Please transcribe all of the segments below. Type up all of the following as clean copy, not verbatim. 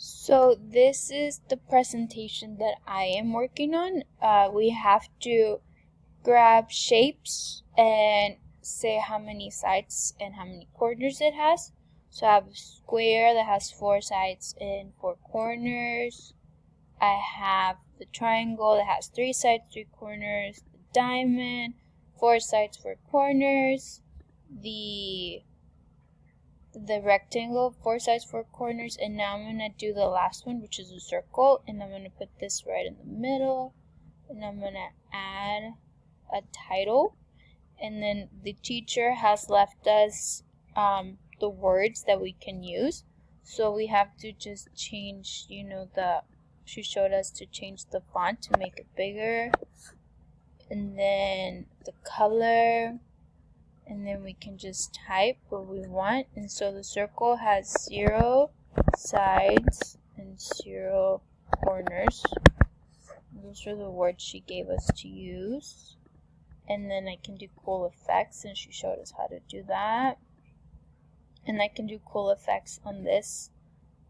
So this is the presentation that I am working on. We have to grab shapes and say how many sides and how many corners it has. So I have a square that has 4 sides and 4 corners. I have the triangle that has 3 sides, 3 corners. The diamond, 4 sides, 4 corners. The rectangle, 4 sides, 4 corners, and now I'm going to do the last one, which is a circle, and I'm going to put this right in the middle, and I'm going to add a title, and then the teacher has left us the words that we can use, so we have to just change, she showed us to change the font to make it bigger, and then the color, and then we can just type what we want. And so the circle has 0 sides and 0 corners. Those are the words she gave us to use. And then I can do cool effects, and she showed us how to do that. And I can do cool effects on this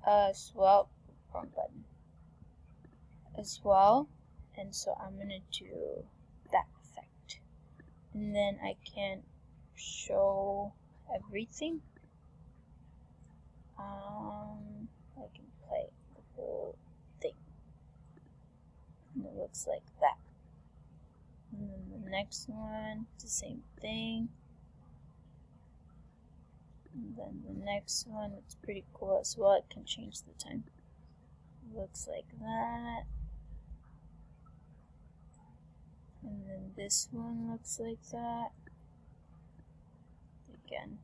as well. Wrong button. As well. And so I'm going to do that effect. And then I can show everything. I can play the whole thing, and it looks like that. And then the next one, the same thing. And then the next one, it's pretty cool as well. It can change the time. It looks like that. And then this one looks like that. Again,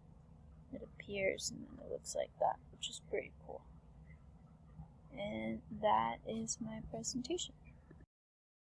it appears and then it looks like that, which is pretty cool. And that is my presentation.